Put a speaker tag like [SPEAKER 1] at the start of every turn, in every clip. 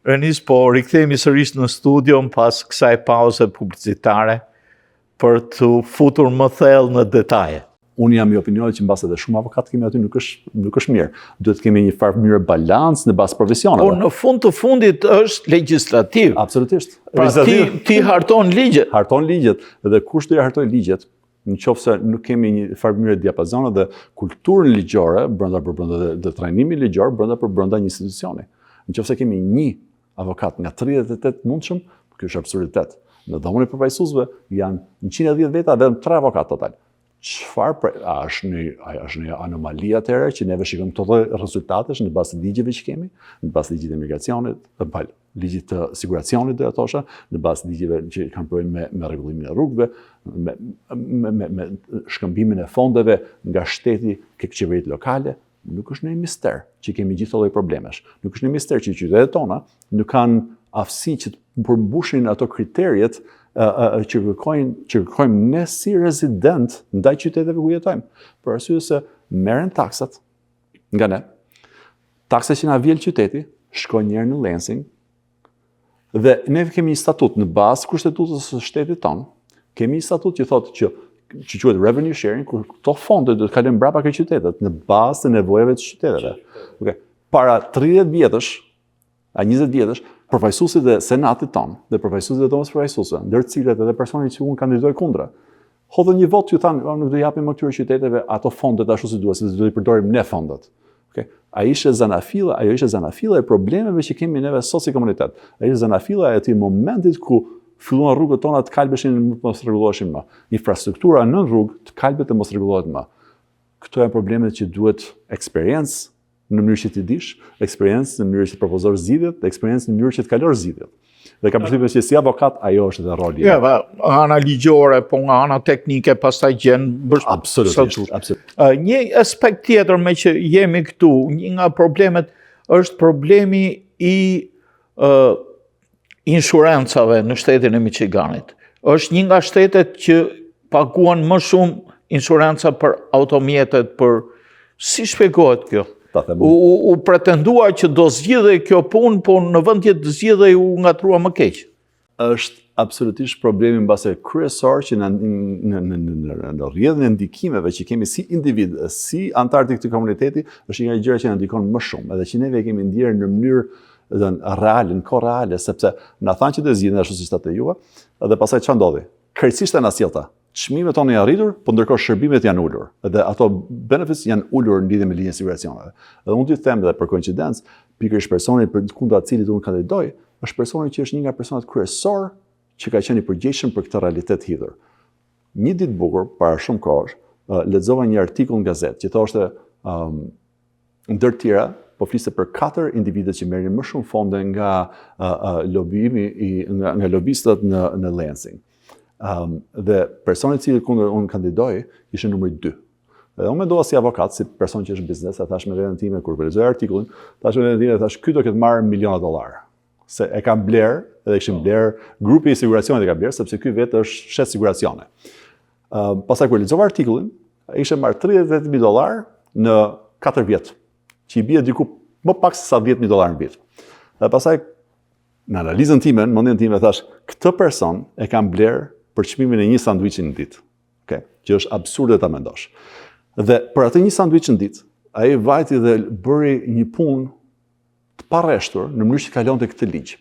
[SPEAKER 1] Renis, po rikthehemi sërish në studion pas kësaj pauze publicitare për të futur më thellë në detaje.
[SPEAKER 2] Unë jam i opinionit që mbas edhe shumë avokat kemi aty nuk është mirë. Duhet kemi një farë mënyrë balans në bazë profesioneve.
[SPEAKER 1] Por në fund të fundit është legjislativ.
[SPEAKER 2] Absolutisht.
[SPEAKER 1] Pra ti harton ligjet.
[SPEAKER 2] Harton ligjet dhe kush do i hartoj ligjet? Nëse nuk kemi një farë mënyrë diapazone dhe kulturën ligjore brenda dhe trajnimin ligjor brenda një institucioni. Nëse kemi një avokat nga 38 mundshëm, kjo është absurditet. Në dhomën e përfaqësuesve janë 110 veta dhe 3 avokat total. A është një anomali atëherë që neve shikojmë këto rezultatesh në bazë të ligjeve që kemi, në bazë të ligjit të imigracionit, ligjit të siguracionit do të thosha, në bazë të ligjeve që kanë përvojë me rregullimin e rrugëve, me shkëmbimin e fondeve nga shteti ke qeveritë lokale. Nuk është një mister që kemi gjithë lloj problemesh. Nuk është një mister që qytetet tona nuk kanë aftësi që të përmbushin ato kriteret që kërkojmë ne si rezident ndaj qyteteve ku jetojmë. Për arsye se merren taksat nga ne, taksat që na vjen qyteti, shkojnë njëherë në Lansing, dhe ne kemi një statut në bazë kushtetutës së shtetit tonë, kemi një statut që thotë që quhet revenue sharing, kur këto fonde do të kalojnë brapa këtyre qyteteve në bazë të nevojave të qyteteve. Okay. Para 30 vjetësh, 20 vjetësh, përfaqësuesit e senatit tonë dhe përfaqësuesit e dhomës përfaqësuese, ndër të cilët edhe personit që unë kandidoj kundra, hodhën një votë që thanë, nuk do japim më këtyre qyteteve ato fondet ashtu si duhet, se do i përdorim ne fondet. Okay? Ajo ishte zanafilla e problemeve që kemi neve sot si komunitet. Ajo ishte zanafilla e atij momentit ku filluan rrugët tona të kalbeshin dhe mos rregulloheshin më. Infrastruktura në rrugë të kalbet dhe mos rregullohet më. Këto janë problemet që duhet eksperiencë në mënyrë që ti dish, eksperiencë në mënyrë që të propozosh zgjidhjet, eksperiencë në mënyrë që të kalosh zgjidhjet. Dhe kam përshtypjen që si avokat ajo është edhe roli.
[SPEAKER 1] Ja, ana ligjore, po nga ana teknike pastaj gjen
[SPEAKER 2] absolutisht.
[SPEAKER 1] Një aspekt tjetër me që jemi këtu, një nga problemet është problemi i insurancave në shtetin e Michiganit. Është një nga shtetet që paguan më shumë insuranca për automjetet, për si shpjegohet kjo? U pretendua që do zgjidhej kjo punë, po në vend që të zgjidhej u ngatrua më keq.
[SPEAKER 2] Është absolutisht problemi mbase kryesor që në rrjedhën e ndikimeve që kemi si individ, si antar të këtij komuniteti, është një nga gjërat që na ndikon më shumë, edhe që neve kemi ndjerë në mënyrë reale, në kohë reale, sepse na thanë që do zgjidhen ashtu siç ta juve, dhe pastaj çfarë ndodhi? Krejtësisht e na sjellta. Çmimet tonë janë arritur, por ndërkohë shërbimet janë ulur. Dhe ato benefits janë ulur në lidhje me linjën e siguracioneve. Dhe unë t'ju them edhe për koincidencë, pikërisht personi kundra cilit unë kandidoj, është personi që është një nga personat kryesor që ka qenë i përgjegjshëm për këtë realitet hidhur. Një ditë bukur, para shumë kohësh, lexova një artikull në gazetë që thoshte ndër tjera, po fliste për 4 individët që merrin më shumë fonde nga nga lobistët në Lansing. Dhe personi i cili kundër unë kandidoj ishte numri 2. Dhe unë mendova si avokat, si person që është në biznes, thash me veten time kur lexoj artikullin, thash me veten time, thash ky do ketë marrë miliona dollar. Se e kam bler, edhe kishin bler, grupi i siguracionit e ka bler, sepse ky vetë është shet siguracione. Pastaj kur lexova artikullin, ishte marrë $38,000 në 4 vjet, që i bie diku më pak se sa $10,000 në vit. Dhe pastaj në analizën time, në mendjen time thash, këtë person e kam bler për çmimin e një sanduiçi në ditë. Okay? Që është absurde ta mendosh. Dhe për atë një sanduiç në ditë, ai vajti dhe bëri një punë të parreshtur në mënyrë që kalonte këtë ligj.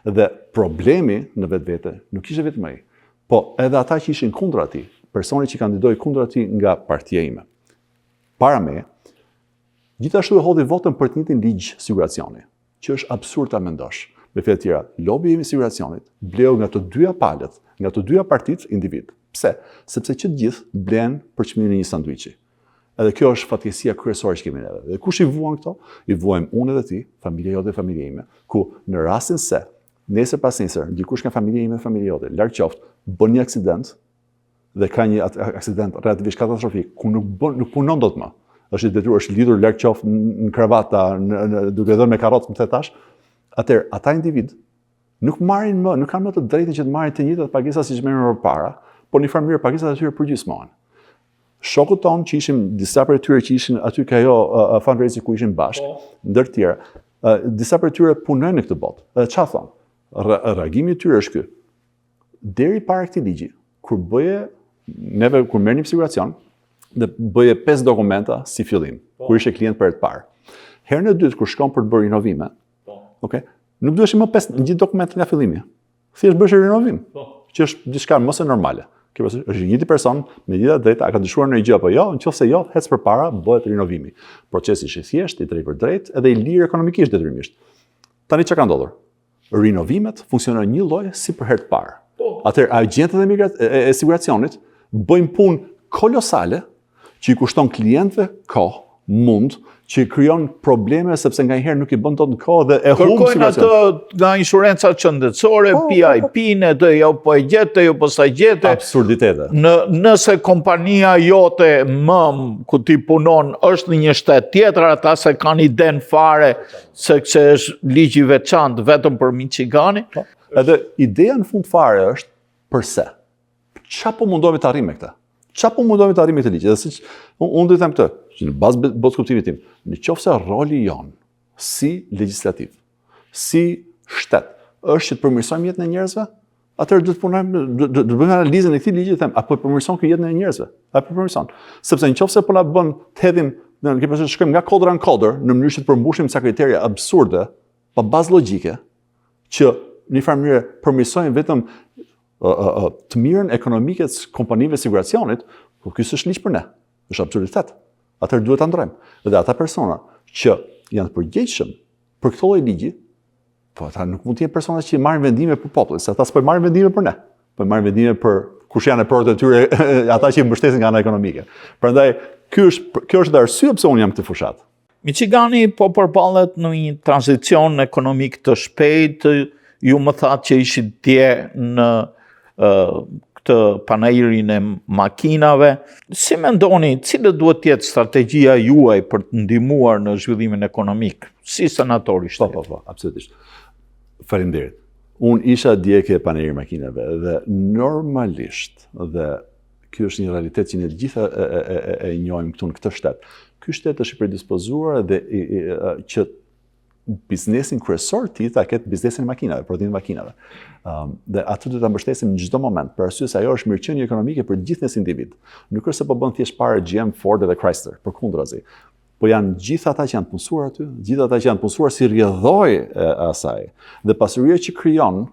[SPEAKER 2] Dhe problemi në vetvete nuk ishte vetëm ai, po edhe ata që ishin kundër atij, personi që kandidoi kundër atij nga partia ime. Para me, gjithashtu e hodhi votën për të njëjtin ligj siguracioni, që është absurd ta mendosh. Me fjalë tjera, lobi i siguracionit bleu nga të dyja palët, nga të dyja partitë individ. Pse? Sepse që të gjithë blen për çmimin e një sanduiçi. Edhe kjo është fatkeqësia kryesore që kemi neve. Dhe kush i vuan këto? I vuajmë unë edhe ti, familja jote dhe familja ime, ku në rastin se nesër pas nesër, dikush nga familja ime dhe familja jote, larg qoftë, bën një aksident dhe ka një aksident relativisht katastrofik, ku nuk punon dot më. Është i detyruar, është lidhur larg qoftë në kravata, duke dhënë me karrotë, më the tash. Atëherë, ata individ nuk kanë më të drejtën që të marrin të njëjtat pagesa siç merrnin më parë, por në farë mënyrë pagesat e tyre përgjysmohen. Shokët tonë që ishin, disa prej tyre që ishin aty ka ajo fundraising ku ishin bashkë, ndër tjera, Disa për tyre punojnë në këtë botë. Dhe çfarë thonë? Reagimi i tyre është ky. Deri para këtij ligji, kur merrni siguracion, dhe bëje 5 dokumenta si fillim, kur ishe klient për e të parë. Herën e dytë, kur shkon për të bërë rinovime, nuk duhesh më 5 gjithë dokumentet nga fillimi. Thjesht bësh rinovim, që është diçka mos e normale. Kjo është një njëti person me gjitha drejta, a ka dëshuar në gjë apo jo, nëse jo, hec përpara bëhet rinovimi. Procesi është i thjeshtë, i drejtë për drejtë, edhe i lirë ekonomikisht detyrimisht. Tani çka ka ndodhur? Rinovimet funksionojnë një lloj si për herë të parë. Atëherë agjentët e siguracionit bëjnë punë kolosale që i kushton klientëve kohë, mund, që i krijon probleme sepse nganjëherë nuk i bën dot në kohë dhe e humb
[SPEAKER 1] kërkojnë atë nga insuranca qendrore, PIP-në, dhe jo po e gjete, jo po sa gjete.
[SPEAKER 2] Absurditete.
[SPEAKER 1] Nëse kompania jote ku ti punon është në një shtet tjetër, ata se kanë iden fare se është ligji i veçantë vetëm për Michigani.
[SPEAKER 2] Edhe ideja në fund fare është përse? Çfarë po mundohemi të arrijmë me këtë? Çfarë po mundohemi të arrijmë me këtë ligj? Dhe siç unë do të them këtë, që në bazë botë kuptimit tim, nëse roli jon si legjislativ, si shtet, është që të përmirësojmë jetën e njerëzve, atëherë do të punojmë, do të bëjmë analizën e këtij ligji dhe them, apo e përmirëson ky jetën e njerëzve? Apo përmirëson? Sepse nëse po na bën të hedhim, ne kemi pasur shkojmë nga kodra në kodër në mënyrë që të përmbushim disa kriteria absurde, pa bazë logjike, që në farë mënyrë përmirësojnë vetëm të mirën ekonomike të kompanive siguracionit, por ky s'është ligj për ne. Është absurditet. Atëherë duhet ta ndrojmë. Dhe ata persona që janë të përgjegjshëm për këtë lloj ligji, po ata nuk mund të jenë persona që marrin vendime për popullin, se ata s'po marrin vendime për ne. Po marrin vendime për kush janë protë të tyre, ata që i mbështesin nga ana ekonomike. Prandaj kjo është arsye pse unë jam këtë fushat.
[SPEAKER 1] Michigani po përballet në një tranzicion ekonomik të shpejtë. Ju më thatë që ishit dje në këtë panairin e makinave. Si mendoni, cilë duhet të jetë strategjia juaj për të ndihmuar në zhvillimin ekonomik, si senator i shtetit?
[SPEAKER 2] Po, absolutisht. Faleminderit. Unë isha dje ke panairin e makinave dhe normalisht, dhe ky është një realitet që ne të gjitha e njohim këtu në këtë shtet. Ky shtet është i predispozuar dhe që biznesin kryesor ti ta ketë biznesin e makinave, prodhimin e makinave. Dhe aty do ta mbështesim në çdo moment, për arsye se ajo është mirëqenie ekonomike për gjithë nes individ. Nuk është se po bën thjesht para GM, Ford dhe Chrysler, përkundrazi. Po janë gjithë ata që janë punësuar aty, gjithë ata që janë punësuar si rrjedhoj e asaj. Dhe pasuria që krijon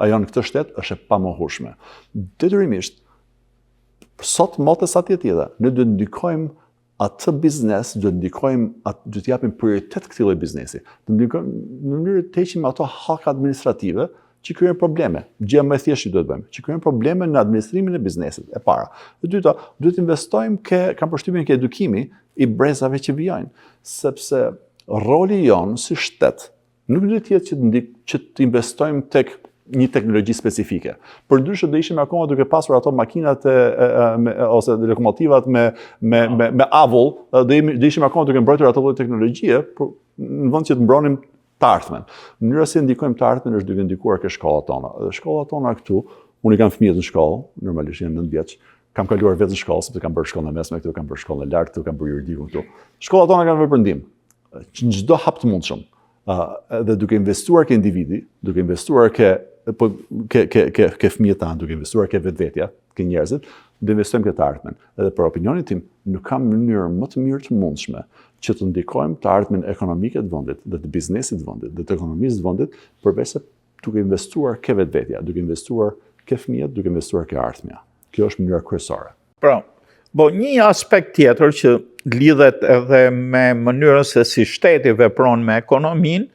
[SPEAKER 2] ajo në këtë shtet është e pamohueshme. Detyrimisht, sot motë sa tjetër, ne do të ndikojmë atë biznes, do të japim prioritet këtij lloji biznesi. Do ndikojmë në mënyrë të heqim ato haka administrative që krijojnë probleme. Gjëja më e thjeshtë që duhet bëjmë, që krijojnë probleme në administrimin e biznesit, e para. E dyta, duhet të investojmë kam përshtypjen ke edukimi i brezave që vijojnë, sepse roli jon si shtet nuk duhet të jetë që të investojmë tek një teknologji specifike. Përndryshe do ishim akoma duke pasur ato makinat ose lokomotivat me avull, do ishim akoma duke mbrojtur ato lloj teknologjie, në vend që të mbronim të ardhmen. Mënyra si ndikojmë të ardhmen është duke ndikuar ke shkollat tona. Dhe shkollat tona këtu, unë i kam fëmijët në shkollë, normalisht janë 9 vjeç, kam kaluar vetë në shkollë, sepse kam bërë shkollën e mesme këtu, kam bërë shkollën e lartë këtu, kam bërë juridikun këtu. Shkollat tona kanë vepër ndim, në çdo hap të mundshëm. Dhe duke investuar ke individi, duke investuar ke fëmijët tanë, duke investuar ke vetvetja, ke njerëzit, do investojmë këtë ardhmen. Edhe për opinionin tim, nuk kam mënyrë më të mirë të mundshme që të ndikojmë të ardhmen ekonomike të vendit, dhe të biznesit të vendit, dhe të ekonomisë të vendit, përveç se duke investuar ke vetvetja, duke investuar ke fëmijët, duke investuar ke ardhmja. Kjo është mënyra kryesore.
[SPEAKER 1] Pra, një aspekt tjetër që lidhet edhe me mënyrën se si shteti vepron me ekonominë,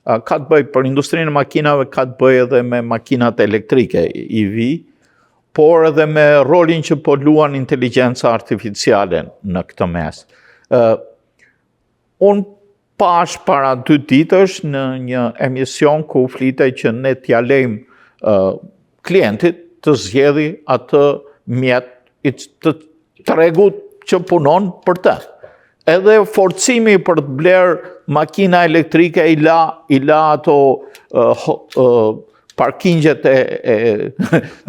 [SPEAKER 1] ka të bëjë për industrinë e makinave, ka të bëjë edhe me makinat elektrike, EV, por edhe me rolin që po luan inteligjenca artificiale në këtë mes. Unë pash para 2 ditësh në një emision ku flitej që ne t'ja lejmë klientit të zgjedhë atë mjet të tregut që punon për të. Edhe forcimi për të bler makina elektrike i la ato parkingjet e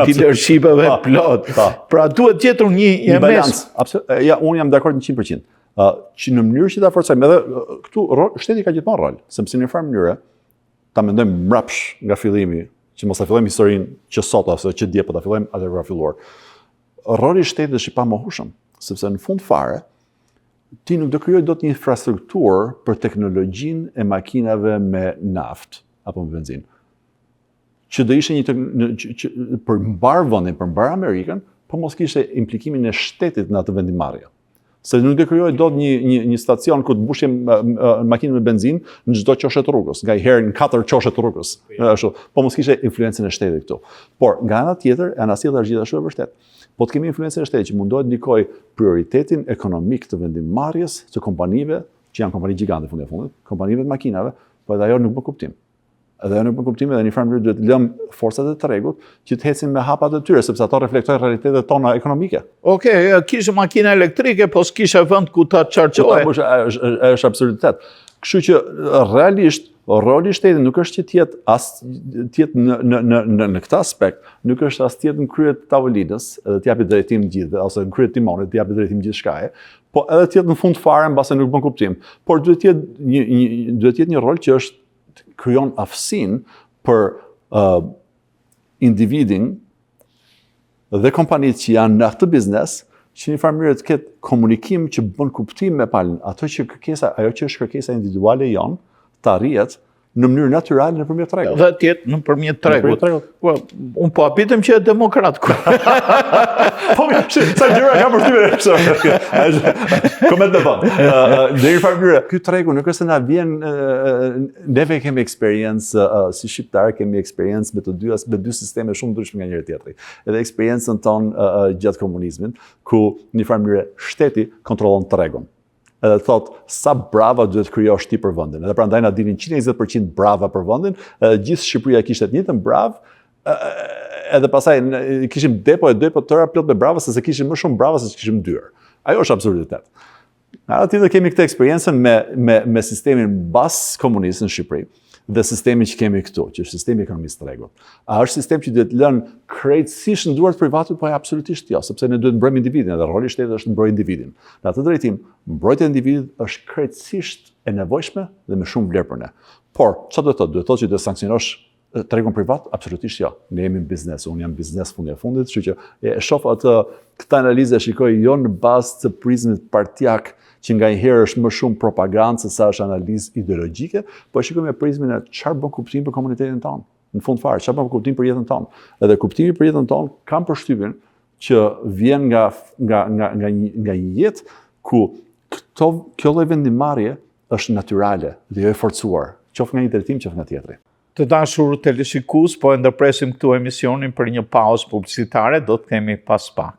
[SPEAKER 1] dealershipeve plot. Pra duhet gjetur një
[SPEAKER 2] balans. Ja, unë jam dakord 100%. që në mënyrë që ta forcojmë, edhe këtu shteti ka gjithmonë rol, sepse në një farë mënyrë ta mendojmë mbrapsh nga fillimi, që mos ta fillojmë historinë që sot ose që dje, po ta fillojmë atë nga filluar. Roli i shtetit është i pamohshëm, sepse në fund fare ti nuk do krijoj dot një infrastrukturë për teknologjinë e makinave me naftë apo me benzinë, që do ishte për mbar vendin, për mbar Amerikën, po mos kishte implikimin e shtetit në atë vendimarrje. Se nuk do krijoj dot një stacion ku të mbushim makinë me benzinë në çdo qoshe të rrugës, nga herë në 4 qoshe të rrugës. Ashtu, po mos kishte influencën e shtetit këtu. Por nga ana tjetër, ana tjetër është gjithashtu e vërtetë. Po të kemi influencën e shtetit që mundohet ndikoj prioritetin ekonomik të vendimarrjes të kompanive, që janë kompani gjigante në fundit, kompanive të makinave, po edhe ajo nuk bën kuptim. Edhe ajo nuk bën kuptim dhe në një farë mënyrë duhet lëmë forcat e tregut që të ecin me hapat e tyre, sepse ato reflektojnë realitetet tona ekonomike.
[SPEAKER 1] Okej, kishe makina elektrike, po s'kishe vend ku ta chargjoje.
[SPEAKER 2] Është absurditet. Kështu që realisht roli i shtetit nuk është që të jetë në këtë aspekt, nuk është as të jetë në krye të tavolinës, edhe të japi drejtim gjithë, ose në krye të timonit të japi drejtim gjithçkaje, po edhe të jetë në fund fare mbase nuk bën kuptim. Por duhet të jetë një rol që është krijon aftësinë për individin dhe kompanitë që janë në këtë biznes, që një farë mënyrë të ketë komunikim që bën kuptim me palën, ajo që është kërkesa individuale jonë, të arrihet në mënyrë natyrale nëpërmjet tregut.
[SPEAKER 1] Dhe të jetë nëpërmjet tregut. Po, unë po habitem që e demokrat.
[SPEAKER 2] Po, sa gjëra kam përshtypjen. Koment me fond. Në një farë mënyrë, ky tregu nuk është se na vjen, neve kemi eksperiencë si shqiptar, kemi eksperiencë me me dy sisteme shumë ndryshme nga njëri tjetri. Edhe eksperiencën tonë gjatë komunizmit, ku në një farë mënyrë shteti kontrollon tregun. Edhe thot sa brava duhet krijosh ti për vendin. Edhe prandaj na dilin 120% brava për vendin, gjithë Shqipëria kishte të njëjtën brav, edhe pastaj kishim depo tëra plot me brava, se kishim më shumë brava se kishim dyer. Ajo është absurditet. Nga ana tjetër kemi këtë eksperiencën me sistemin bas komunist në Shqipëri dhe sistemin që kemi këtu, që është sistemi i ekonomisë tregut. A është sistem që duhet lënë krejtësisht në duart privatit, po absolutisht jo, sepse ne duhet mbrojmë individin, dhe roli i shtetit është mbrojë individin. Në atë drejtim, mbrojtja e individit është krejtësisht e nevojshme dhe me shumë vlerë për ne. Por, çfarë do të thotë? Do të thotë që do sanksionosh tregun privat? Absolutisht jo. Ne jemi në biznes, unë jam biznes fundi e fundit, kështu që e shoh këtë analizë e shikoj jo në bazë të prizmit partijak, që nga njëherë është më shumë propagandë se sa është analizë ideologjike, po e shikoj me prizmin e çfarë bën kuptim për komunitetin tonë. Në fund fare, çfarë bën kuptim për jetën tonë. Edhe kuptimi për jetën tonë kam përshtypjen që vjen nga një jetë ku kjo lloj vendimarrje është natyrale dhe jo e forcuar, qoftë nga një drejtim, qoftë nga tjetri.
[SPEAKER 1] Të dashur teleshikues, po e ndërpresim këtu emisionin për një pauzë publicitare, do të kemi pas pak.